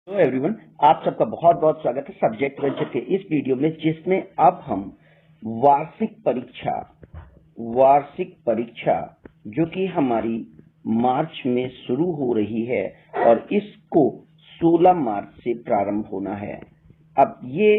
Hello everyone, आप सबका बहुत बहुत स्वागत है सब्जेक्ट वेंचर के इस वीडियो में, जिसमें अब हम वार्षिक परीक्षा जो कि हमारी मार्च में शुरू हो रही है और इसको 16 मार्च से प्रारंभ होना है। अब ये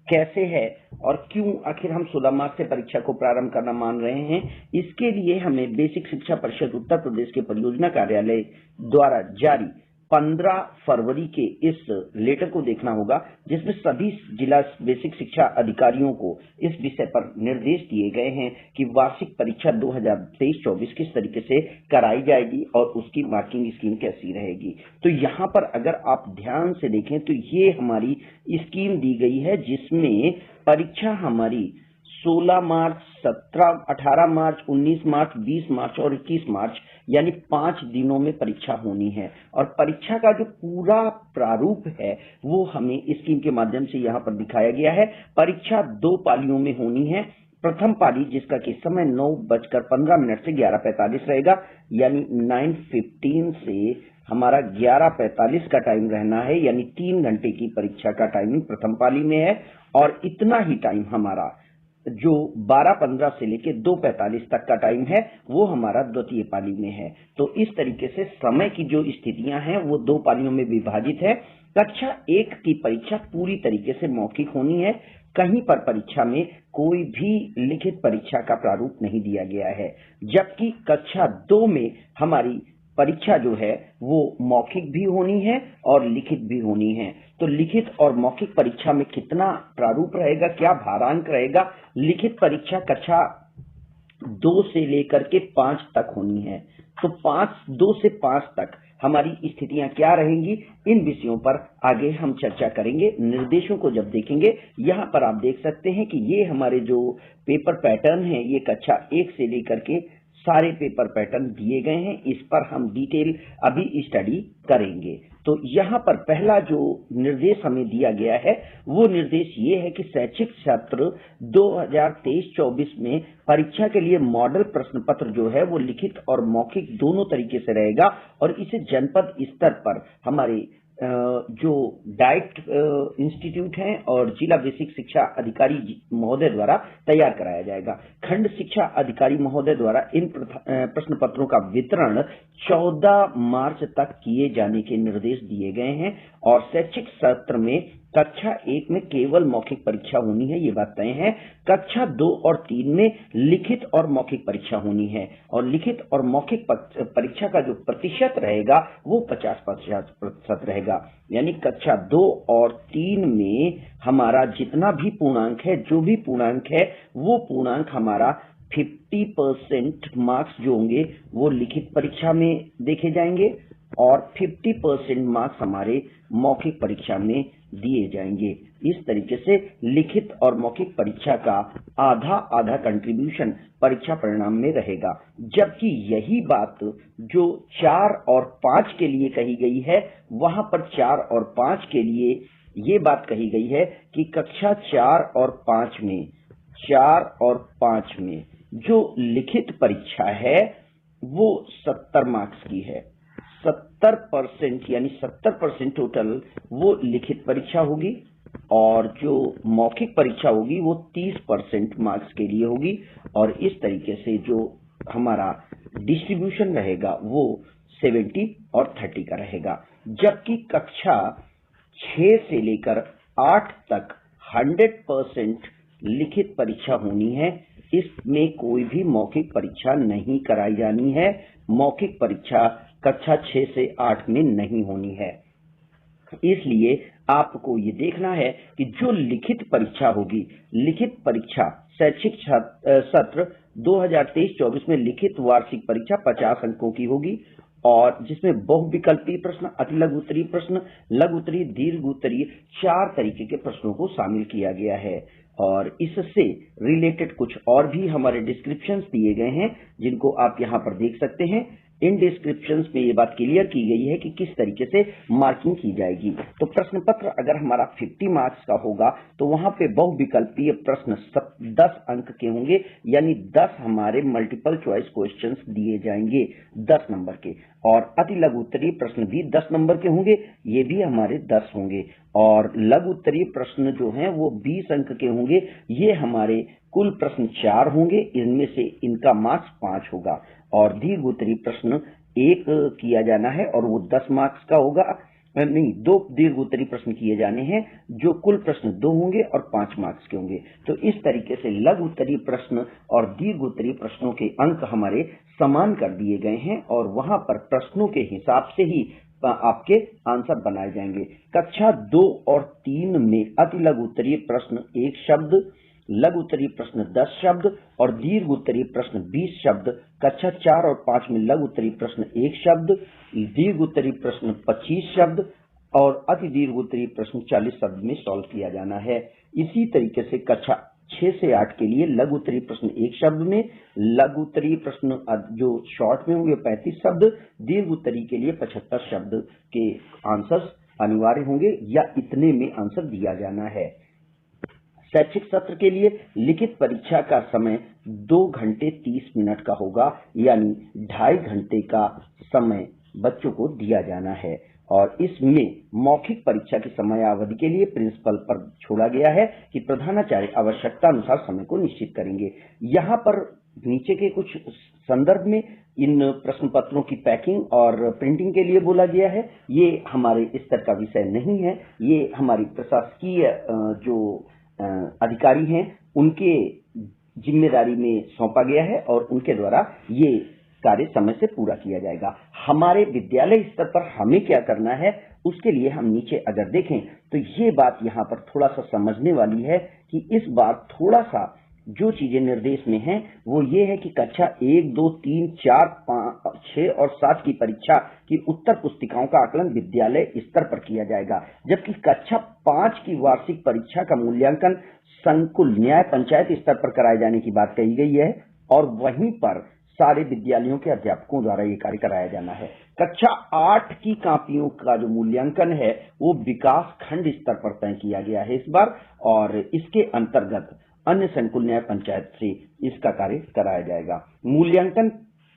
कैसे है और क्यों आखिर हम 16 मार्च से परीक्षा को प्रारंभ करना मान रहे हैं, इसके लिए हमें बेसिक शिक्षा परिषद उत्तर प्रदेश के परियोजना कार्यालय द्वारा जारी 15 फरवरी के इस लेटर को देखना होगा, जिसमें सभी जिला बेसिक शिक्षा अधिकारियों को इस विषय पर निर्देश दिए गए हैं कि वार्षिक परीक्षा 2023-24 किस तरीके से कराई जाएगी और उसकी मार्किंग स्कीम कैसी रहेगी। तो यहाँ पर अगर आप ध्यान से देखें तो ये हमारी स्कीम दी गई है, जिसमें परीक्षा हमारी 16 मार्च, 17, 18 मार्च, 19 मार्च, 20 मार्च और 21 मार्च यानी 5 दिनों में परीक्षा होनी है। और परीक्षा का जो पूरा प्रारूप है वो हमें स्कीम के माध्यम से यहाँ पर दिखाया गया है। परीक्षा 2 पालियों में होनी है। प्रथम पाली, जिसका कि समय 9:15 से 11:45 रहेगा, यानी 9:15 से हमारा 11:45 का टाइम रहना है, यानी 3 घंटे की परीक्षा का टाइमिंग प्रथम पाली में है। और इतना ही टाइम हमारा जो 12:15 से लेके 2:45 तक का टाइम है वो हमारा द्वितीय पाली में है। तो इस तरीके से समय की जो स्थितियां हैं वो 2 पालियों में विभाजित है। कक्षा 1 की परीक्षा पूरी तरीके से मौखिक होनी है। कहीं पर परीक्षा में कोई भी लिखित परीक्षा का प्रारूप नहीं दिया गया है, जबकि कक्षा 2 में हमारी परीक्षा जो है वो मौखिक भी होनी है और लिखित भी होनी है। तो लिखित और मौखिक परीक्षा में कितना प्रारूप रहेगा, क्या भारांक रहेगा? लिखित परीक्षा कक्षा 2 से लेकर के 5 तक होनी है। तो 2 से 5 तक हमारी स्थितियां क्या रहेंगी, इन विषयों पर आगे हम चर्चा करेंगे। निर्देशों को जब देखेंगे, यहाँ पर आप देख सकते हैं कि ये हमारे जो पेपर पैटर्न है, ये कक्षा 1 से लेकर के सारे पेपर पैटर्न दिए गए हैं। इस पर हम डिटेल अभी स्टडी करेंगे। तो यहाँ पर पहला जो निर्देश हमें दिया गया है वो निर्देश ये है कि शैक्षिक सत्र 2023-24 में परीक्षा के लिए मॉडल प्रश्न पत्र जो है वो लिखित और मौखिक दोनों तरीके से रहेगा और इसे जनपद स्तर पर हमारे जो डाइट इंस्टीट्यूट हैं और जिला बेसिक शिक्षा अधिकारी महोदय द्वारा तैयार कराया जाएगा। खंड शिक्षा अधिकारी महोदय द्वारा इन प्रश्न पत्रों का वितरण 14 मार्च तक किए जाने के निर्देश दिए गए हैं। और शैक्षिक सत्र में कक्षा 1 में केवल मौखिक परीक्षा होनी है, ये बात तय है। कक्षा 2 और 3 में लिखित और मौखिक परीक्षा होनी है और लिखित और मौखिक परीक्षा का जो प्रतिशत रहेगा वो 50% रहेगा। यानी कक्षा 2 और 3 में हमारा जितना भी पूर्णांक है, जो भी पूर्णांक है, वो पूर्णांक हमारा 50% मार्क्स जो होंगे वो लिखित परीक्षा में देखे जाएंगे और 50% मार्क्स हमारे मौखिक परीक्षा में दिए जाएंगे। इस तरीके से लिखित और मौखिक परीक्षा का आधा आधा कंट्रीब्यूशन परीक्षा परिणाम में रहेगा। जबकि यही बात जो 4 और 5 के लिए कही गई है, वहां पर 4 और 5 के लिए ये बात कही गई है कि कक्षा 4 और 5 में जो लिखित परीक्षा है वो 70 मार्क्स की है। 70% यानी 70% टोटल वो लिखित परीक्षा होगी और जो मौखिक परीक्षा होगी वो 30% मार्क्स के लिए होगी। और इस तरीके से जो हमारा डिस्ट्रीब्यूशन रहेगा वो 70 और 30 का रहेगा। जबकि कक्षा 6 से लेकर 8 तक 100% लिखित परीक्षा होनी है। इसमें कोई भी मौखिक परीक्षा नहीं कराई जानी है। मौखिक परीक्षा कक्षा 6 से 8 में नहीं होनी है। इसलिए आपको ये देखना है कि जो लिखित परीक्षा होगी, लिखित परीक्षा शैक्षिक सत्र 2023-24 में लिखित वार्षिक परीक्षा 50 अंकों की होगी और जिसमें बहुविकल्पीय प्रश्न, अति लघु उत्तरीय प्रश्न, लघु उत्तरीय, दीर्घ उत्तरीय 4 तरीके के प्रश्नों को शामिल किया गया है। और इससे रिलेटेड कुछ और भी हमारे डिस्क्रिप्शंस दिए गए हैं, जिनको आप यहाँ पर देख सकते हैं। इन डिस्क्रिप्शंस में ये बात क्लियर की गई है कि किस तरीके से मार्किंग की जाएगी। तो प्रश्न पत्र अगर हमारा 50 मार्क्स का होगा तो वहां पे बहुविकल्पीय प्रश्न 10 अंक के होंगे, यानी 10 हमारे मल्टीपल चॉइस क्वेश्चंस दिए जाएंगे 10 नंबर के, और अति लघु उत्तरीय प्रश्न भी 10 नंबर के होंगे, ये भी हमारे 10 होंगे, और लघु उत्तरीय प्रश्न जो हैं वो 20 अंक के होंगे, ये हमारे कुल प्रश्न 4 होंगे, इनमें से इनका मार्क्स 5 होगा, और दीर्घ उत्तरीय प्रश्न 1 किया जाना है और वो 10 मार्क्स का होगा, नहीं 2 दीर्घ उत्तरीय प्रश्न किए जाने हैं जो कुल प्रश्न 2 होंगे और 5 मार्क्स के होंगे। तो इस तरीके से लघु उत्तरीय प्रश्न और दीर्घ उत्तरीय प्रश्नों के अंक हमारे समान कर दिए गए हैं और वहां पर प्रश्नों के हिसाब से ही आपके आंसर बनाए जाएंगे। कक्षा 2 और 3 में अति लघु उत्तरीय प्रश्न 1 शब्द, लघु उत्तरीय प्रश्न 10 शब्द और दीर्घ उत्तरीय प्रश्न 20 शब्द। कक्षा 4 और 5 में लघु उत्तरीय प्रश्न 1 शब्द, दीर्घ उत्तरीय प्रश्न 25 शब्द और अति दीर्घ उत्तरीय प्रश्न 40 शब्द में सॉल्व किया जाना है। इसी तरीके से कक्षा 6 से 8 के लिए लघु उत्तरीय प्रश्न 1 शब्द में, लघु उत्तरीय प्रश्न जो शॉर्ट में होंगे 35 शब्द, दीर्घ उत्तरीय के लिए 75 शब्द के आंसर्स अनिवार्य होंगे या इतने में आंसर दिया जाना है। शैक्षिक सत्र के लिए लिखित परीक्षा का समय 2 घंटे 30 मिनट का होगा, यानी 2.5 घंटे का समय बच्चों को दिया जाना है, और इसमें मौखिक परीक्षा की समयावधि के लिए प्रिंसिपल पर छोड़ा गया है कि प्रधानाचार्य आवश्यकता अनुसार समय को निश्चित करेंगे। यहाँ पर नीचे के कुछ संदर्भ में इन प्रश्न पत्रों की पैकिंग और प्रिंटिंग के लिए बोला गया है। ये हमारे स्तर का विषय नहीं है, ये हमारी प्रशासकीय जो अधिकारी हैं उनके जिम्मेदारी में सौंपा गया है और उनके द्वारा ये कार्य समय से पूरा किया जाएगा। हमारे विद्यालय स्तर पर हमें क्या करना है उसके लिए हम नीचे अगर देखें तो ये बात यहाँ पर थोड़ा सा समझने वाली है कि इस बार थोड़ा सा जो चीजें निर्देश में हैं वो ये है कि कक्षा 1, 2, 3, 4, 5, 6 और 7 की परीक्षा की उत्तर पुस्तिकाओं का आकलन विद्यालय स्तर पर किया जाएगा, जबकि कक्षा 5 की वार्षिक परीक्षा का मूल्यांकन संकुल न्याय पंचायत स्तर पर कराए जाने की बात कही गई है और वहीं पर सारे विद्यालयों के अध्यापकों द्वारा ये कार्य कराया जाना है। कक्षा 8 की कॉपियों का जो मूल्यांकन है वो विकास खंड स्तर पर तय किया गया है इस बार, और इसके अंतर्गत अन्य संकुल न्याय पंचायत से इसका कार्य कराया जाएगा। मूल्यांकन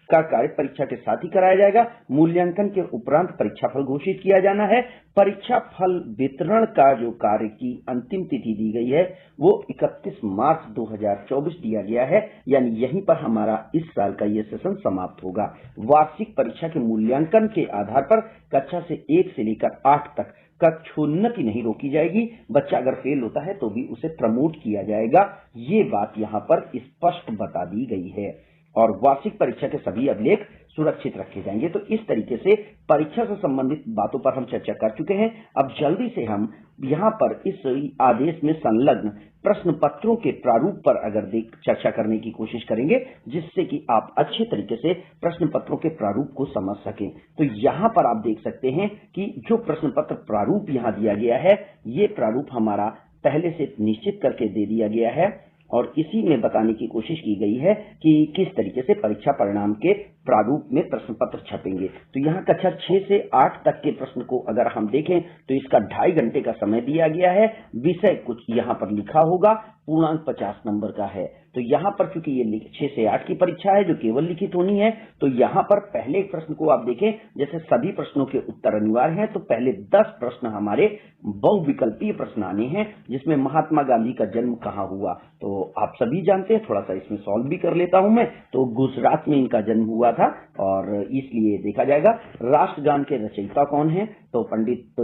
का कार्य परीक्षा के साथ ही कराया जाएगा। मूल्यांकन के उपरांत परीक्षा फल घोषित किया जाना है। परीक्षा फल वितरण का जो कार्य की अंतिम तिथि दी गई है वो 31 मार्च 2024 दिया गया है, यानी यहीं पर हमारा इस साल का ये सेशन समाप्त होगा। वार्षिक परीक्षा के मूल्यांकन के आधार पर कक्षा से 1 से लेकर 8 तक कक्षोन्नति नहीं रोकी जाएगी। बच्चा अगर फेल होता है तो भी उसे प्रमोट किया जाएगा, ये बात यहाँ पर स्पष्ट बता दी गई है, और वार्षिक परीक्षा के सभी अभिलेख सुरक्षित रखे जाएंगे। तो इस तरीके से परीक्षा से संबंधित बातों पर हम चर्चा कर चुके हैं। अब जल्दी से हम यहाँ पर इस आदेश में संलग्न प्रश्न पत्रों के प्रारूप पर अगर चर्चा करने की कोशिश करेंगे, जिससे कि आप अच्छे तरीके से प्रश्न पत्रों के प्रारूप को समझ सकें। तो यहाँ पर आप देख सकते हैं कि जो प्रश्न पत्र प्रारूप यहाँ दिया गया है, ये प्रारूप हमारा पहले से निश्चित करके दे दिया गया है और इसी में बताने की कोशिश की गई है कि किस तरीके से परीक्षा परिणाम के प्रारूप में प्रश्न पत्र छपेंगे। तो यहाँ कक्षा 6 से 8 तक के प्रश्न को अगर हम देखें तो इसका 2.5 घंटे का समय दिया गया है। विषय कुछ यहाँ पर लिखा होगा, पूर्णांक 50 नंबर का है। तो यहाँ पर चूंकि ये 6 से 8 की परीक्षा है जो केवल लिखित होनी है, तो यहाँ पर पहले एक प्रश्न को आप देखें, जैसे सभी प्रश्नों के उत्तर अनिवार्य हैं, तो पहले 10 प्रश्न हमारे बहुविकल्पीय प्रश्न आने हैं, जिसमें महात्मा गांधी का जन्म कहाँ हुआ तो आप सभी जानते हैं, थोड़ा सा इसमें सॉल्व भी कर लेता हूं मैं। तो गुजरात में इनका जन्म हुआ था और इसलिए देखा जाएगा। राष्ट्रगान के रचयिता कौन है, तो पंडित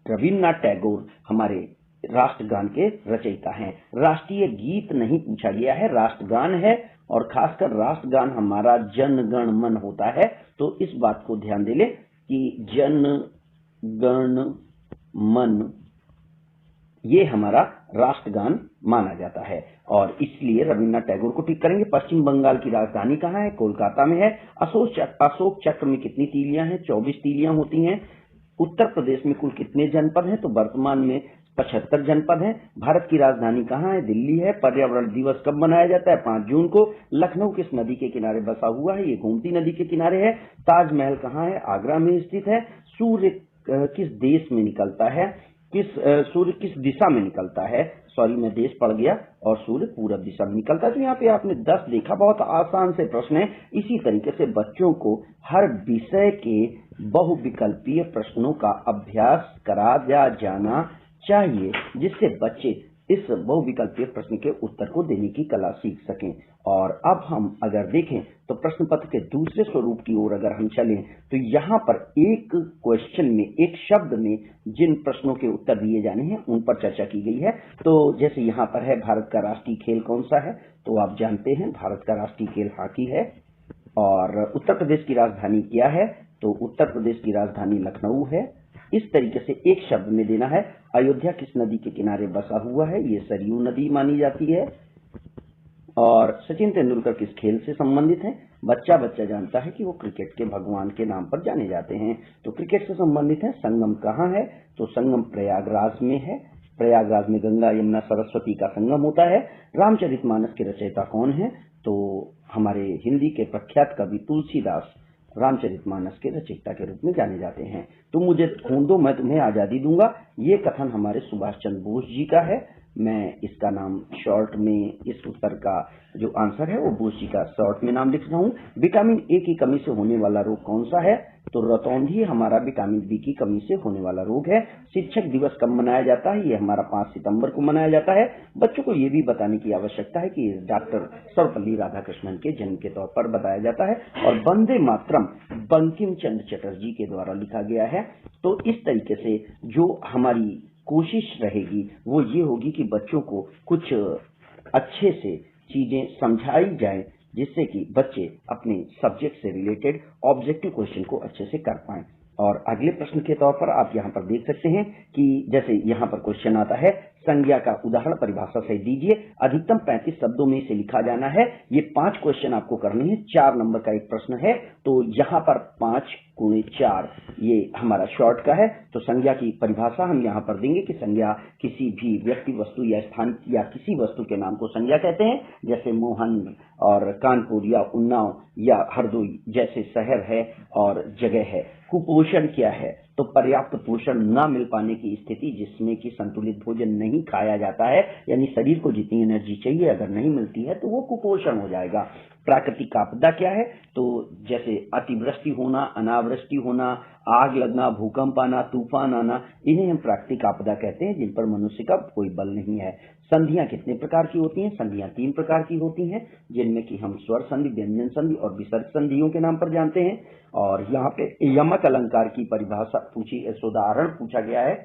रविन्द्रनाथ टैगोर हमारे राष्ट्रगान के रचयिता हैं। राष्ट्रीय गीत नहीं पूछा गया है, राष्ट्रगान है, और खासकर राष्ट्रगान हमारा जन गण मन होता है। तो इस बात को ध्यान दे ले कि जन गण मन ये हमारा राष्ट्रगान माना जाता है और इसलिए रविन्द्रनाथ टैगोर को टिक करेंगे। पश्चिम बंगाल की राजधानी कहाँ है, कोलकाता में है। अशोक चक्र में कितनी तीलियां हैं, 24 तीलियां होती हैं। उत्तर प्रदेश में कुल कितने जनपद हैं, तो वर्तमान में 75 जनपद हैं। भारत की राजधानी कहाँ है? दिल्ली है। पर्यावरण दिवस कब मनाया जाता है? 5 जून को। लखनऊ किस नदी के किनारे बसा हुआ है? ये गोमती नदी के किनारे है। ताजमहल कहाँ है? आगरा में स्थित है। सूर्य किस देश में निकलता है? सूर्य किस दिशा में निकलता है? सॉरी, मैं देश पढ़ गया, और सूर्य पूरब दिशा में निकलता है। तो यहाँ पे आपने 10 देखा, बहुत आसान से प्रश्न है। इसी तरीके से बच्चों को हर विषय के बहुविकल्पीय प्रश्नों का अभ्यास कराया जाना चाहिए, जिससे बच्चे इस बहुविकल्पीय प्रश्न के उत्तर को देने की कला सीख सकें। और अब हम अगर देखें तो प्रश्न पत्र के दूसरे स्वरूप की ओर अगर हम चलें तो यहाँ पर एक क्वेश्चन में, एक शब्द में जिन प्रश्नों के उत्तर दिए जाने हैं उन पर चर्चा की गई है। तो जैसे यहाँ पर है, भारत का राष्ट्रीय खेल कौन सा है? तो आप जानते हैं भारत का राष्ट्रीय खेल हॉकी है। और उत्तर प्रदेश की राजधानी क्या है? तो उत्तर प्रदेश की राजधानी लखनऊ है। इस तरीके से एक शब्द में देना है। अयोध्या किस नदी के किनारे बसा हुआ है? ये सरयू नदी मानी जाती है। और सचिन तेंदुलकर किस खेल से संबंधित है? बच्चा बच्चा जानता है कि वो क्रिकेट के भगवान के नाम पर जाने जाते हैं, तो क्रिकेट से संबंधित है। संगम कहाँ है? तो संगम प्रयागराज में है। प्रयागराज में गंगा यमुना सरस्वती का संगम होता है। रामचरितमानस के रचयिता कौन है? तो हमारे हिंदी के प्रख्यात कवि तुलसीदास रामचरितमानस के रचयिता के रूप में जाने जाते हैं। तुम मुझे खून दो, मैं तुम्हें आजादी दूंगा, ये कथन हमारे सुभाष चंद्र बोस जी का है। मैं इसका नाम शॉर्ट में, इस उत्तर का जो आंसर है वो बोस जी का शॉर्ट में नाम लिख रहा हूँ। विटामिन ए की कमी से होने वाला रोग कौन सा है? तो रतौंधी हमारा विटामिन बी की कमी से होने वाला रोग है। शिक्षक दिवस कब मनाया जाता है? ये हमारा 5 सितंबर को मनाया जाता है। बच्चों को ये भी बताने की आवश्यकता है कि डॉक्टर सर्वपल्ली राधाकृष्णन के जन्म के तौर पर बताया जाता है। और वंदे मातरम बंकिम चंद्र चटर्जी के द्वारा लिखा गया है। तो इस तरीके से जो हमारी कोशिश रहेगी वो ये होगी कि बच्चों को कुछ अच्छे से चीजें समझाई जाएं, जिससे कि बच्चे अपने सब्जेक्ट से रिलेटेड ऑब्जेक्टिव क्वेश्चन को अच्छे से कर पाएं। और अगले प्रश्न के तौर पर आप यहाँ पर देख सकते हैं कि जैसे यहाँ पर क्वेश्चन आता है, संज्ञा का उदाहरण परिभाषा से दीजिए, अधिकतम 35 शब्दों में इसे लिखा जाना है। ये 5 क्वेश्चन आपको करने हैं, 4 नंबर का एक प्रश्न है। तो यहाँ पर 5 गुणे 4 ये हमारा शॉर्ट का है। तो संज्ञा की परिभाषा हम यहाँ पर देंगे कि संज्ञा किसी भी व्यक्ति, वस्तु या स्थान या किसी वस्तु के नाम को संज्ञा कहते हैं। जैसे मोहन और कानपुर या उन्नाव या हरदोई जैसे शहर है और जगह है। कुपोषण क्या है? तो पर्याप्त पोषण न मिल पाने की स्थिति, जिसमें कि संतुलित भोजन नहीं खाया जाता है, यानी शरीर को जितनी एनर्जी चाहिए अगर नहीं मिलती है तो वो कुपोषण हो जाएगा। प्राकृतिक आपदा क्या है? तो जैसे अतिवृष्टि होना, अनावृष्टि होना, आग लगना, भूकंप आना, तूफान आना, इन्हें हम प्राकृतिक आपदा कहते हैं, जिन पर मनुष्य का कोई बल नहीं है। संधियां कितने प्रकार की होती हैं? संधियां 3 प्रकार की होती हैं, जिनमें कि हम स्वर संधि, व्यंजन संधि और विसर्ग संधियों के नाम पर जानते हैं। और यहाँ पे यमक अलंकार की परिभाषा पूछी, उदाहरण पूछा गया है।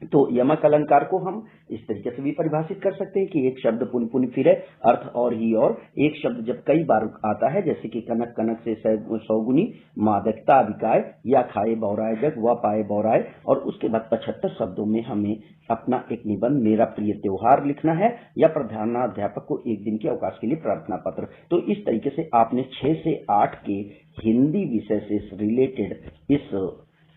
तो यमक अलंकार को हम इस तरीके से भी परिभाषित कर सकते हैं कि एक शब्द पुन पुन फिरे, अर्थ और ही और। एक शब्द जब कई बार आता है, जैसे कि कनक कनक से सौगुनी, मादकता विकाय, या खाए बौराए जग, व पाए बौराए। और उसके बाद 75 शब्दों में हमें अपना एक निबंध, मेरा प्रिय त्योहार लिखना है, या प्रधानाध्यापक को एक दिन के अवकाश के लिए प्रार्थना पत्र। तो इस तरीके से आपने 6 से 8 के हिंदी विषय से रिलेटेड इस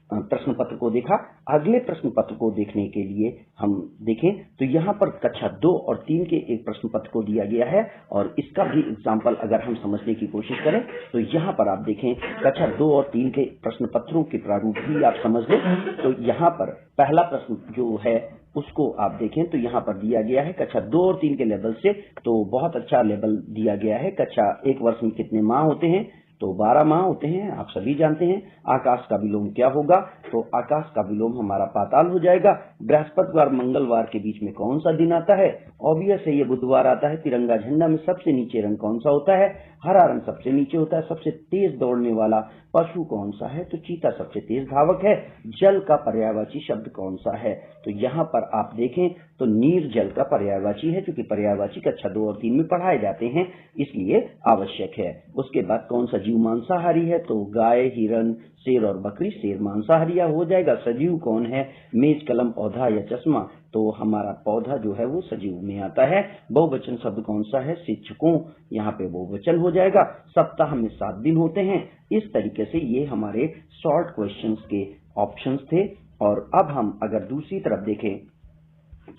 प्रश्न पत्र को देखा। अगले प्रश्न पत्र को देखने के लिए हम देखें तो यहाँ पर कक्षा 2 और 3 के एक प्रश्न पत्र को दिया गया है, और इसका भी एग्जाम्पल अगर हम समझने की कोशिश करें तो यहाँ पर आप देखें कक्षा 2 और 3 के प्रश्न पत्रों के प्रारूप भी आप समझ लें। तो यहाँ पर पहला प्रश्न जो है उसको आप देखें तो यहाँ पर दिया गया है कक्षा 2 और 3 के लेवल से, तो बहुत अच्छा लेवल दिया गया है। कक्षा 1 वर्ष में कितने माह होते हैं? तो 12 माह होते हैं, आप सभी जानते हैं। आकाश का विलोम क्या होगा? तो आकाश का विलोम हमारा पाताल हो जाएगा। बृहस्पतिवार मंगलवार के बीच में कौन सा दिन आता है? ऑब्वियस है, ये बुधवार आता है। तिरंगा झंडा में सबसे नीचे रंग कौन सा होता है? हरा रंग सबसे नीचे होता है। सबसे तेज दौड़ने वाला पशु कौन सा है? तो चीता सबसे तेज धावक है। जल का पर्यायवाची शब्द कौन सा है? तो यहाँ पर आप देखें तो नीर जल का पर्यायवाची है, क्योंकि पर्यायवाची कक्षा 2 और 3 में पढ़ाए जाते हैं, इसलिए आवश्यक है। उसके बाद कौन सा जीव मांसाहारी है? तो गाय, हिरन, शेर और बकरी। शेर मांसाहारी हो जाएगा। सजीव कौन है? मेज, कलम, पौधा या चश्मा। तो हमारा पौधा जो है वो सजीव में आता है। बहुवचन शब्द कौन सा है? शिक्षकों, यहाँ पे बहुवचन हो जाएगा। सप्ताह में 7 दिन होते हैं। इस तरीके से ये हमारे शॉर्ट क्वेश्चंस के ऑप्शंस थे। और अब हम अगर दूसरी तरफ देखें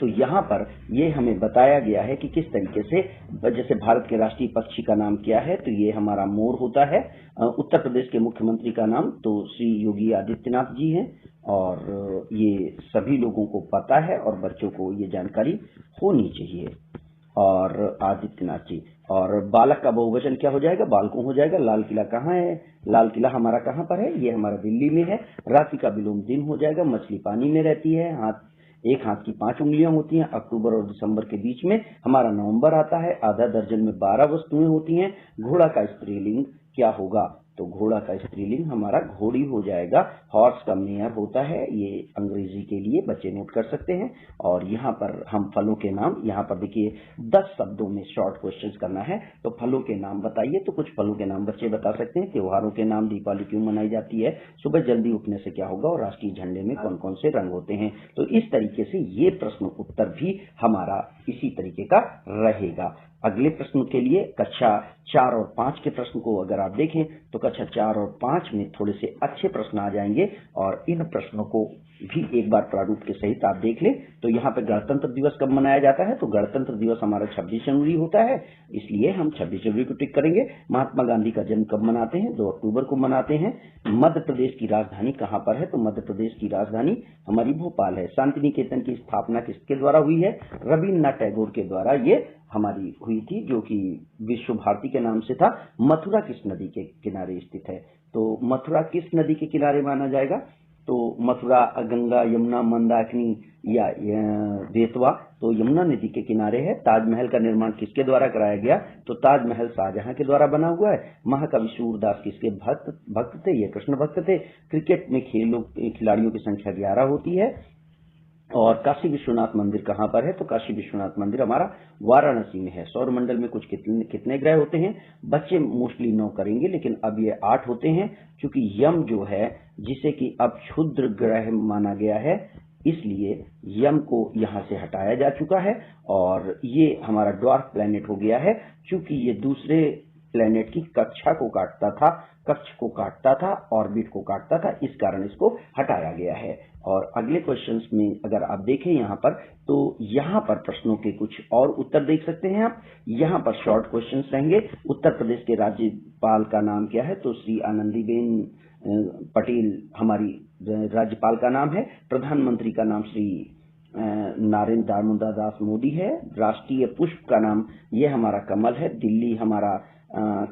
तो यहाँ पर ये हमें बताया गया है कि किस तरीके से, जैसे भारत के राष्ट्रीय पक्षी का नाम क्या है, तो ये हमारा मोर होता है। उत्तर प्रदेश के मुख्यमंत्री का नाम तो श्री योगी आदित्यनाथ जी हैं, और ये सभी लोगों को पता है और बच्चों को ये जानकारी होनी चाहिए। और आदित्यनाथ जी, और बालक का बहुवचन क्या हो जाएगा? बालकों हो जाएगा। लाल किला कहाँ है? लाल किला हमारा कहाँ पर है? ये हमारा दिल्ली में है। रात्रि का विलोम दिन हो जाएगा। मछली पानी में रहती है। एक हाथ की 5 उंगलियां होती हैं। अक्टूबर और दिसंबर के बीच में हमारा नवंबर आता है। आधा दर्जन में 12 वस्तुएं होती हैं। घोड़ा का स्त्रीलिंग क्या होगा? तो घोड़ा का स्त्रीलिंग हमारा घोड़ी हो जाएगा। हॉर्स का मेयर होता है, ये अंग्रेजी के लिए बच्चे नोट कर सकते हैं। और यहाँ पर हम फलों के नाम, यहाँ पर देखिए 10 शब्दों में शॉर्ट क्वेश्चंस करना है। तो फलों के नाम बताइए, तो कुछ फलों के नाम बच्चे बता सकते हैं। त्योहारों के नाम, दीपावली क्यों मनाई जाती है, सुबह जल्दी उठने से क्या होगा, और राष्ट्रीय झंडे में कौन कौन से रंग होते हैं। तो इस तरीके से ये प्रश्न उत्तर भी हमारा इसी तरीके का रहेगा। अगले प्रश्न के लिए कक्षा 4 और 5 के प्रश्न को अगर आप देखें तो कक्षा 4 और 5 में थोड़े से अच्छे प्रश्न आ जाएंगे, और इन प्रश्नों को भी एक बार प्रारूप के सहित आप देख लें। तो यहाँ पे गणतंत्र दिवस कब मनाया जाता है? तो गणतंत्र दिवस हमारा 26 जनवरी होता है, इसलिए हम 26 जनवरी को टिक करेंगे। महात्मा गांधी का जन्म कब मनाते हैं? 2 अक्टूबर को मनाते हैं। मध्य प्रदेश की राजधानी कहाँ पर है? तो मध्य प्रदेश की राजधानी हमारी भोपाल है। शांति निकेतन की स्थापना किसके द्वारा हुई है? रविन्द्रनाथ टैगोर के द्वारा ये हमारी हुई थी, जो कि विश्व भारती के नाम से था। मथुरा किस नदी के किनारे स्थित है? तो मथुरा किस नदी के किनारे माना जाएगा? तो मथुरा गंगा, यमुना, मंदाकिनी या बेतवा, तो यमुना नदी के किनारे है। ताजमहल का निर्माण किसके द्वारा कराया गया? तो ताजमहल शाहजहां के द्वारा बना हुआ है। महाकवि सूरदास किसके भक्त थे? ये कृष्ण भक्त थे। क्रिकेट में खिलाड़ियों की संख्या 11 होती है। और काशी विश्वनाथ मंदिर कहाँ पर है? तो काशी विश्वनाथ मंदिर हमारा वाराणसी में है। सौरमंडल में कुछ कितने ग्रह होते हैं? बच्चे मोस्टली 9 करेंगे, लेकिन अब ये 8 होते हैं, क्योंकि यम जो है, जिसे कि अब क्षुद्र ग्रह माना गया है, इसलिए यम को यहाँ से हटाया जा चुका है, और ये हमारा ड्वार्फ प्लैनेट हो गया है, क्योंकि ये दूसरे प्लैनेट की कक्षा को काटता था, कक्ष को काटता था, ऑर्बिट को काटता था, इस कारण इसको हटाया गया है। और अगले क्वेश्चंस में अगर आप देखें यहाँ पर, तो यहाँ पर प्रश्नों के कुछ और उत्तर देख सकते हैं आप। यहाँ पर शॉर्ट क्वेश्चंस रहेंगे। उत्तर प्रदेश के राज्यपाल का नाम क्या है? तो श्री आनंदीबेन पटेल हमारी राज्यपाल का नाम है। प्रधानमंत्री का नाम श्री नरेंद्र दामोदर दास मोदी है। राष्ट्रीय पुष्प का नाम, ये हमारा कमल है। दिल्ली हमारा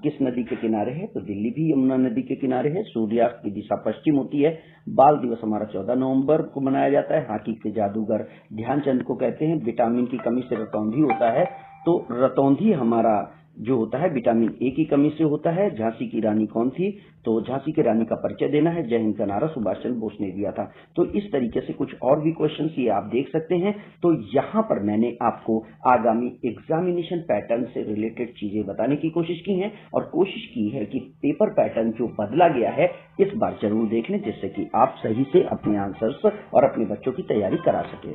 किस नदी के किनारे है? तो दिल्ली भी यमुना नदी के किनारे है। सूर्यास्त की दिशा पश्चिम होती है। बाल दिवस हमारा 14 नवंबर को मनाया जाता है। हॉकी के जादूगर ध्यानचंद को कहते हैं। विटामिन की कमी से रतौंधी होता है, तो रतौंधी हमारा जो होता है विटामिन ए की कमी से होता है। झांसी की रानी कौन थी? तो झांसी की रानी का परिचय देना है। जय हिंद का नारा सुभाष चंद्र बोस ने दिया था। तो इस तरीके से कुछ और भी क्वेश्चंस ये आप देख सकते हैं। तो यहाँ पर मैंने आपको आगामी एग्जामिनेशन पैटर्न से रिलेटेड चीजें बताने की कोशिश की है, और कोशिश की है कि पेपर पैटर्न जो बदला गया है इस बार जरूर देख लें, जिससे कि आप सही से अपने आंसर्स और अपने बच्चों की तैयारी करा सके।